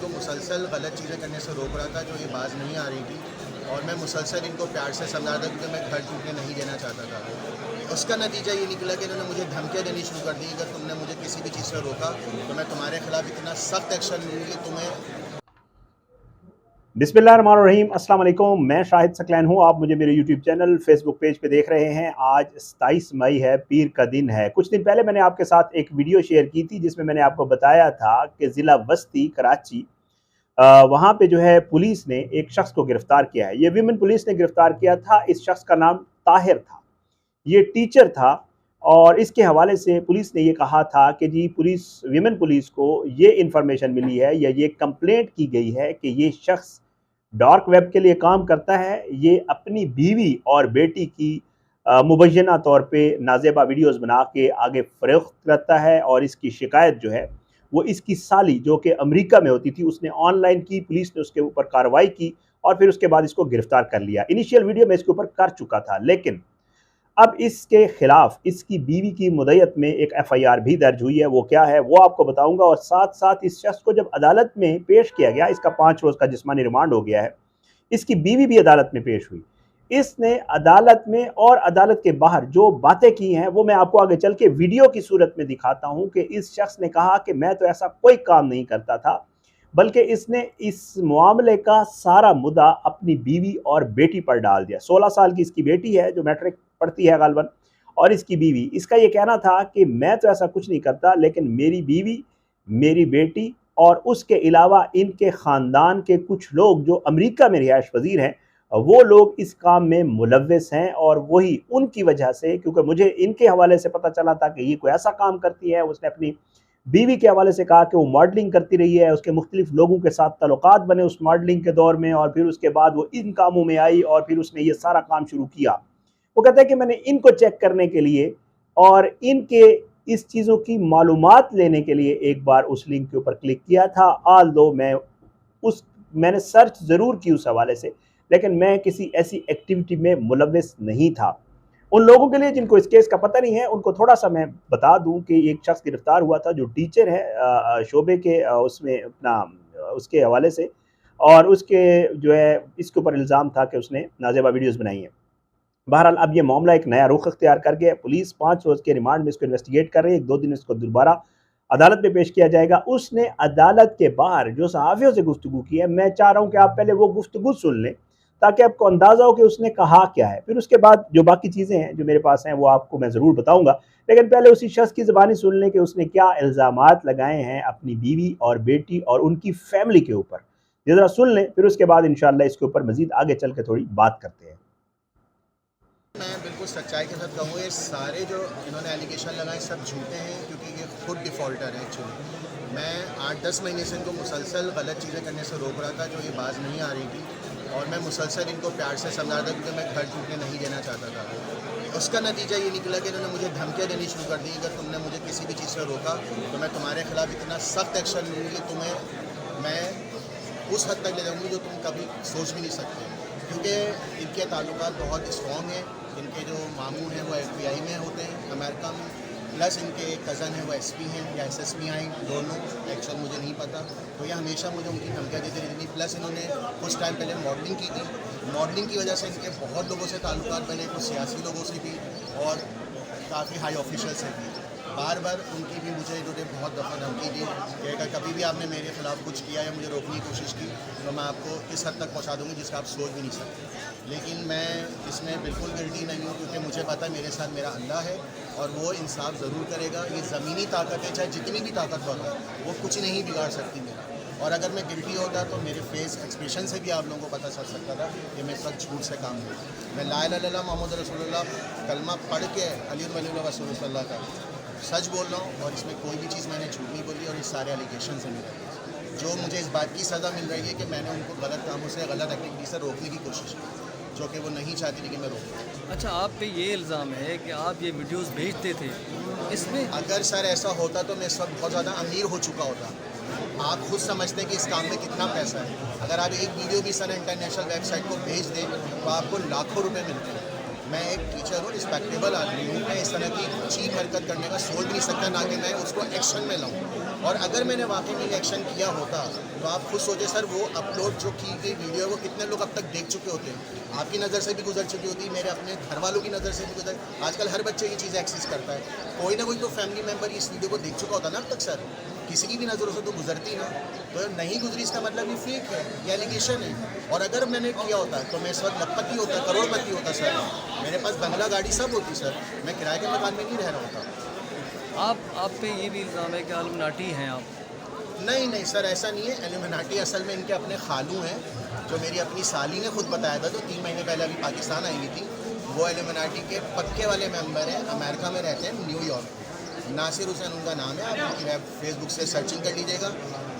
तो मुसलसल गलत चीज़ें करने से रोक रहा था जो ये बाज नहीं आ रही थी, और मैं मुसलसल इनको प्यार से समझा था क्योंकि मैं घर टूटने नहीं देना चाहता था। उसका नतीजा ये निकला कि इन्होंने मुझे धमकियाँ देनी शुरू कर दी, अगर तुमने मुझे किसी भी चीज़ से रोका तो मैं तुम्हारे खिलाफ इतना सख्त एक्शन लूँगी कि तुम्हें। बिस्मिल्लाहिर्रहमानिर्रहीम, अस्सलाम वालेकुम। मैं शाहिद सकलैन हूँ। आप मुझे मेरे यूट्यूब चैनल फेसबुक पेज पे देख रहे हैं। आज 27 मई है, पीर का दिन है। कुछ दिन पहले मैंने आपके साथ एक वीडियो शेयर की थी जिसमें मैंने आपको बताया था कि ज़िला वस्ती कराची वहाँ पे जो है पुलिस ने एक शख्स को गिरफ्तार किया है। ये विमेन पुलिस ने गिरफ्तार किया था। इस शख्स का नाम ताहिर था, ये टीचर था। और इसके हवाले से पुलिस ने ये कहा था कि जी विमेन पुलिस को ये इंफॉर्मेशन मिली है या ये कंप्लेंट की गई है कि ये शख्स डार्क वेब के लिए काम करता है। ये अपनी बीवी और बेटी की मुबैना तौर पे नाजेबा वीडियोस बना के आगे फ़रोख्त करता है, और इसकी शिकायत जो है वो इसकी साली जो कि अमेरिका में होती थी उसने ऑनलाइन की। पुलिस ने उसके ऊपर कार्रवाई की और फिर उसके बाद इसको गिरफ्तार कर लिया। इनिशियल वीडियो मैं इसके ऊपर कर चुका था, लेकिन अब इसके खिलाफ इसकी बीवी की मुद्दत में एक एफआईआर भी दर्ज हुई है। वो क्या है वो आपको बताऊंगा, और साथ साथ इस शख्स को जब अदालत में पेश किया गया, इसका 5 रोज़ का जिस्मानी रिमांड हो गया है। इसकी बीवी भी अदालत में पेश हुई। इसने अदालत में और अदालत के बाहर जो बातें की हैं वो मैं आपको आगे चल के वीडियो की सूरत में दिखाता हूं कि इस शख्स ने कहा कि मैं तो ऐसा कोई काम नहीं करता था, बल्कि इसने इस मामले का सारा मुद्दा अपनी बीवी और बेटी पर डाल दिया। 16 साल की इसकी बेटी है जो मैट्रिक पढ़ती है गालबन, और इसकी बीवी। इसका ये कहना था कि मैं तो ऐसा कुछ नहीं करता, लेकिन मेरी बीवी, मेरी बेटी और उसके अलावा इनके ख़ानदान के कुछ लोग जो अमेरिका में रिहाइश पजीर हैं, वो लोग इस काम में मुलव्वस हैं। और वही उनकी वजह से, क्योंकि मुझे इनके हवाले से पता चला था कि ये कोई ऐसा काम करती है। उसने अपनी बीवी के हवाले से कहा कि वो मॉडलिंग करती रही है, उसके मुख्तलिफ लोगों के साथ ताल्लुकात बने उस मॉडलिंग के दौर में, और फिर उसके बाद वो इन कामों में आई और फिर उसने ये सारा काम शुरू किया। वो कहता है कि मैंने इनको चेक करने के लिए और इनके इस चीज़ों की मालूमात लेने के लिए एक बार उस लिंक के ऊपर क्लिक किया था। आल दो मैंने सर्च ज़रूर की उस हवाले से, लेकिन मैं किसी ऐसी एक्टिविटी में मुलव्वस नहीं था। उन लोगों के लिए जिनको इस केस का पता नहीं है, उनको थोड़ा सा मैं बता दूं कि एक शख्स गिरफ्तार हुआ था जो टीचर है शोबे के उसमें अपना उसके हवाले से, और उसके जो है इसके ऊपर इल्ज़ाम था कि उसने नाजेबा वीडियोस बनाई हैं। बहरहाल अब ये मामला एक नया रुख अख्तियार कर गया। पुलिस 5 रोज़ के रिमांड में इसको इन्वेस्टिगेट कर रही है। 2 दिन इसको दोबारा अदालत में पेश किया जाएगा। उसने अदालत के बाहर जो सहाफ़ियों से गुफ्तगू की है, मैं चाह रहा हूँ कि आप पहले वो गुफ्तगू सुन लें ताकि आपको अंदाज़ा हो कि उसने कहा क्या है। फिर उसके बाद जो बाकी चीज़ें हैं जो मेरे पास हैं वो आपको मैं ज़रूर बताऊँगा, लेकिन पहले उसी शख्स की ज़बानी सुन लें कि उसने क्या इल्ज़ामात लगाए हैं अपनी बीवी और बेटी और उनकी फैमिली के ऊपर। ये ज़रा सुन लें, फिर उसके बाद इंशाअल्लाह इसके ऊपर मज़ीद आगे चल के थोड़ी बात करते हैं। मैं बिल्कुल सच्चाई के साथ कहूँ, ये सारे जो इन्होंने एलिगेशन लगाए सब झूठे हैं, क्योंकि ये खुद डिफ़ॉल्टर है एक्चुअली। मैं 8-10 महीने से इनको मुसलसल गलत चीज़ें करने से रोक रहा था जो ये बाज नहीं आ रही थी, और मैं मुसलसल इनको प्यार से समझा था क्योंकि मैं घर टूटने नहीं देना चाहता था। उसका नतीजा ये निकला कि इन्होंने मुझे धमकियाँ देनी शुरू कर दी, अगर तुमने मुझे किसी भी चीज़ से रोका तो मैं तुम्हारे खिलाफ इतना सख्त एक्शन लूँगी कि तुम्हें मैं उस हद तक ले जाऊँगी जो तुम कभी सोच भी नहीं सकते। क्योंकि इनके ताल्लुकात बहुत स्ट्रॉन्ग हैं। इनके जो मामू हैं वो FBI में होते हैं अमेरिका में, प्लस इनके कज़न हैं वो SP हैं या SSP हैं, दोनों एक्चुअल मुझे नहीं पता। तो ये हमेशा मुझे उनकी धमकियाँ देती रहती थी। प्लस इन्होंने कुछ टाइम पहले मॉडलिंग की थी। मॉडलिंग की वजह से इनके बहुत लोगों से ताल्लुकात बने, कुछ सियासी लोगों से भी और काफ़ी हाई ऑफिशियल से भी। बार बार उनकी भी मुझे जो बहुत दफ़ा धमकी दी कि अगर कभी भी आपने मेरे खिलाफ कुछ किया या मुझे रोकने की कोशिश की तो मैं आपको इस हद तक पहुंचा दूंगी जिसका आप सोच भी नहीं सकते। लेकिन मैं इसमें बिल्कुल गिल्टी नहीं हूँ, क्योंकि मुझे पता है मेरे साथ मेरा अल्लाह है और वो इंसाफ ज़रूर करेगा। ये ज़मीनी ताकत है, चाहे जितनी भी ताकतवर हो वो कुछ नहीं बिगाड़ सकती मेरा। और अगर मैं गिल्टी होता तो मेरे फेस एक्सप्रेशन से भी आप लोगों को पता चल सकता था कि मैं इस वक्त झूठ से काम हूँ। मैं ला इलाहा इल्लल्लाह मोहम्मद रसूलुल्लाह कलमा पढ़ के अली रसूलुल्लाह का सच बोल रहा हूँ, और इसमें कोई भी चीज़ मैंने झूठ नहीं बोली, और इस सारे एलिगेशन से मिल रही है। जो मुझे इस बात की सज़ा मिल रही है कि मैंने उनको गलत कामों से, गलत एक्टिविटी से रोकने की कोशिश की, जो कि वो नहीं चाहती थी कि मैं रोकूँ। अच्छा, आप पे ये इल्ज़ाम है कि आप ये वीडियोस भेजते थे, इसमें अगर सर ऐसा होता तो मैं इस वक्त बहुत ज़्यादा अमीर हो चुका होता। आप खुद समझते हैं कि इस काम में कितना पैसा है। अगर आप एक वीडियो भी सर इंटरनेशनल वेबसाइट को भेज दें तो आपको लाखों रुपए मिलते हैं। मैं एक टीचर हूँ, रिस्पेक्टेबल आदमी हूँ, मैं इस तरह की चीप हरकत करने का सोच भी नहीं सकता, ना कि मैं उसको एक्शन में लाऊँ। और अगर मैंने वाकई में एक्शन किया होता तो आप खुद सोचें सर, वो अपलोड जो की गई वीडियो है वो कितने लोग अब तक देख चुके होते हैं। आपकी नज़र से भी गुजर चुकी होती है, मेरे अपने घर वालों की नज़र से भी गुजर। आजकल हर बच्चे ये चीज़ एक्सेस करता है, कोई ना कोई तो फैमिली मेम्बर इस वीडियो को देख चुका होता ना अब तक सर, किसी की भी नज़रों से तो गुजरती ना। तो नहीं गुजरी इसका मतलब ये फेक है, ये एलिगेशन है। और अगर मैंने किया होता तो मैं इस वक्त लखपति होता, करोड़पति होता सर, मेरे पास बंगला गाड़ी सब होती सर, मैं किराए के मकान में नहीं रह रहा होता। आप पे ये भी इल्ज़ाम है कि इल्यूमिनाटी हैं आप। नहीं सर, ऐसा नहीं है। एल्यूमिनाटी असल में इनके अपने खालू हैं, जो मेरी अपनी साली ने खुद बताया था, जो 3 महीने पहले अभी पाकिस्तान आई हुई थी। वो एल्यूमिनाटी के पक्के वाले मेंबर हैं, अमेरिका में रहते हैं, न्यूयॉर्क। नासिर हुसैन उनका नाम है, आप फेसबुक से सर्चिंग कर लीजिएगा,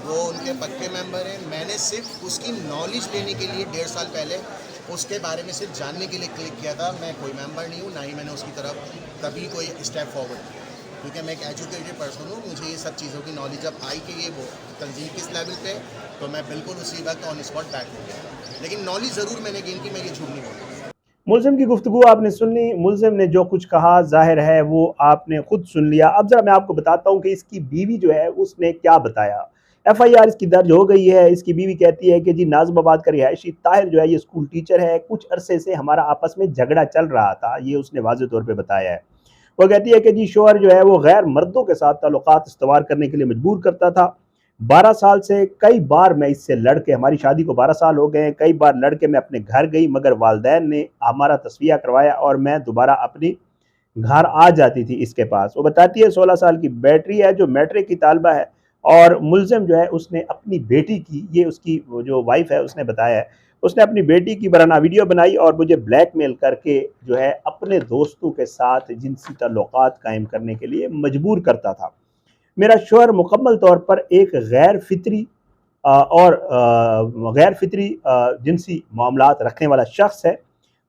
वो उनके पक्के मेंबर हैं। मैंने सिर्फ उसकी नॉलेज लेने के लिए 1.5 साल पहले उसके बारे में सिर्फ जानने के लिए क्लिक किया था। मैं कोई मेंबर नहीं हूँ, ना ही मैंने उसकी तरफ कभी कोई स्टेप फॉरवर्ड किया, क्योंकि मैं एक एजुकेटेड पर्सन हूँ। मुझे ये सब चीज़ों की नॉलेज जब आई कि ये वो तंजीम किस लेवल पे, तो मैं बिल्कुल उसी वक्त ऑन स्पॉट बैक हो गया। लेकिन नॉलेज ज़रूर मैंने गेन की, मैं ये झूठ नहीं बोलूँगा। मुल्ज़िम की गुफ्तगू आपने सुन ली, मुल्ज़िम ने जो कुछ कहा ज़ाहिर है वो आपने खुद सुन लिया। अब ज़रा मैं आपको बताता हूँ कि इसकी बीवी जो है उसने क्या बताया। FIR इसकी दर्ज हो गई है। इसकी बीवी कहती है कि जी नाज़िमाबाद का रिहायशी ताहिर जो है ये स्कूल टीचर है, कुछ अरसे से हमारा आपस में झगड़ा चल रहा था, ये उसने वाज़ेह तौर पर बताया है। वो कहती है कि जी शौहर जो है वो गैर मर्दों के साथ ताल्लुकात इस्तवार करने के लिए मजबूर करता था। 12 साल से कई बार मैं इससे लड़के, हमारी शादी को 12 साल हो गए हैं, कई बार लड़के मैं अपने घर गई, मगर वालदैन ने हमारा तस्वीया करवाया और मैं दोबारा अपनी घर आ जाती थी इसके पास। वो बताती है 16 साल की बैटरी है जो मैट्रिक की तालबा है, और मुल्ज़िम जो है उसने अपनी बेटी की, ये उसकी जो वाइफ है उसने बताया है, उसने अपनी बेटी की बराना वीडियो बनाई और मुझे ब्लैकमेल करके जो है अपने दोस्तों के साथ जिनसी ताल्लुकात कायम करने के लिए मजबूर करता था। मेरा शौहर मुकम्मल तौर पर एक गैर फितरी जिनसी मामलात रखने वाला शख्स है,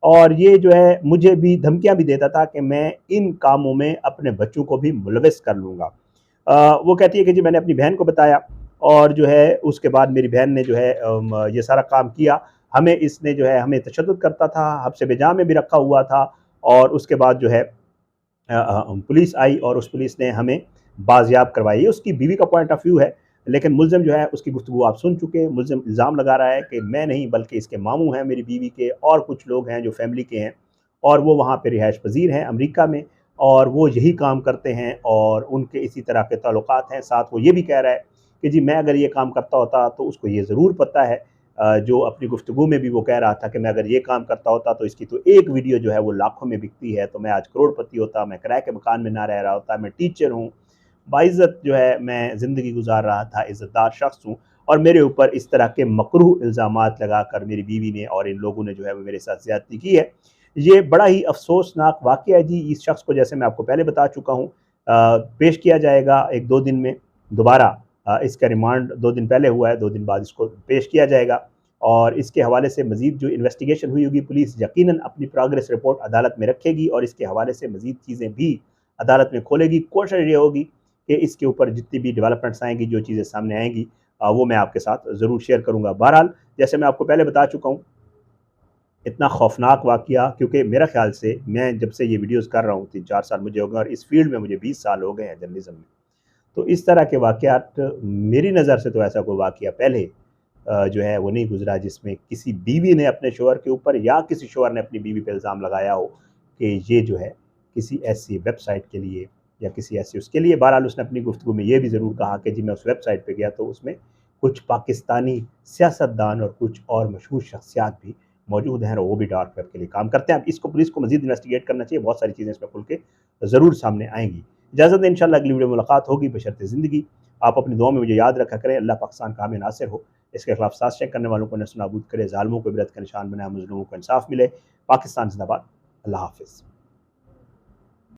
और ये जो है मुझे भी धमकियां भी देता था कि मैं इन कामों में अपने बच्चों को भी मुलविस कर लूँगा। वो कहती है कि जी मैंने अपनी बहन को बताया, और जो है उसके बाद मेरी बहन ने जो है ये सारा काम किया। हमें इसने जो है हमें तशद्दुद करता था, हब्से बेजा में भी रखा हुआ था, और उसके बाद जो है पुलिस आई और उस पुलिस ने हमें बाजियाब करवाई। ये उसकी बीवी का पॉइंट ऑफ व्यू है, लेकिन मुल्ज़िम जो है उसकी गुफ्तगू आप सुन चुके हैं। मुल्ज़िम इल्ज़ाम लगा रहा है कि मैं नहीं बल्कि इसके मामू हैं मेरी बीवी के, और कुछ लोग हैं जो फैमिली के हैं, और वो वहाँ पे रिहाइश पजीर हैं अमेरिका में, और वो यही काम करते हैं और उनके इसी तरह के ताल्लुकात हैं। साथ वो ये भी कह रहा है कि जी मैं अगर ये काम करता होता तो उसको ये ज़रूर पता है, जो अपनी गुफ्तगू में भी वो कह रहा था कि मैं अगर ये काम करता होता तो इसकी तो एक वीडियो जो है वो लाखों में बिकती है, तो मैं आज करोड़पति होता, मैं किराए के मकान में ना रह रहा होता, मैं टीचर हूँ, बाइज़्ज़त जो है मैं ज़िंदगी गुजार रहा था, इज़्ज़तदार शख्स हूँ, और मेरे ऊपर इस तरह के मकरूह इल्ज़ामात लगाकर मेरी बीवी ने और इन लोगों ने जो है वो मेरे साथ ज़्यादती की है। ये बड़ा ही अफ़सोसनाक वाक़या है जी। इस शख्स को जैसे मैं आपको पहले बता चुका हूँ पेश किया जाएगा 1-2 दिन में दोबारा। इसका रिमांड 2 दिन पहले हुआ है, 2 दिन बाद इसको पेश किया जाएगा, और इसके हवाले से मज़ीद जो इन्वेस्टिगेशन हुई होगी पुलिस यकीनन अपनी प्रोग्रेस रिपोर्ट अदालत में रखेगी, और इसके हवाले से मज़ीद चीज़ें भी अदालत में खोलेगी। कोशिश ये होगी कि इसके ऊपर जितनी भी डेवलपमेंट्स आएंगी, जो चीज़ें सामने आएंगी, वो मैं आपके साथ ज़रूर शेयर करूँगा। बहरहाल जैसे मैं आपको पहले बता चुका हूँ, इतना खौफनाक वाक़या, क्योंकि मेरा ख़्याल से मैं जब से ये वीडियोज़ कर रहा हूँ 3-4 साल मुझे हो गए, और इस फील्ड में मुझे 20 साल हो गए हैं जर्नलिज़म में, तो इस तरह के वाक़यात मेरी नज़र से तो ऐसा कोई वाक़या पहले जो है वो नहीं गुज़रा जिसमें किसी बीवी ने अपने शौहर के ऊपर या किसी शौहर ने अपनी बीवी पे इल्ज़ाम लगाया हो कि ये जो है किसी ऐसी वेबसाइट के लिए या किसी ऐसी उसके लिए। बहरहाल उसने अपनी गुफ्तगू में ये भी ज़रूर कहा कि जी मैं उस वेबसाइट पे गया तो उसमें कुछ पाकिस्तानी सियासतदान और कुछ और मशहूर शख्सियात भी मौजूद हैं, और वो भी डार्क वेब के लिए काम करते हैं। अब इसको पुलिस को मज़ीद इन्वेस्टिगेट करना चाहिए, बहुत सारी चीज़ें इसमें खुल के ज़रूर सामने आएँगी। इजाज़त दें, इंशाअल्लाह अगली वीडियो में मुलाकात होगी बशर्ते ज़िंदगी। आप अपनी दुआ में मुझे याद रखा करें। अल्लाह पाकिस्तान का हामी नासिर हो, इसके खिलाफ साजिशें करने वालों को नस्ल नाबूद करे, ज़ालिमों को इबरत का निशान बनाए, मज़लूमों को इंसाफ मिले। पाकिस्तान ज़िंदाबाद। अल्लाह हाफ़िज़।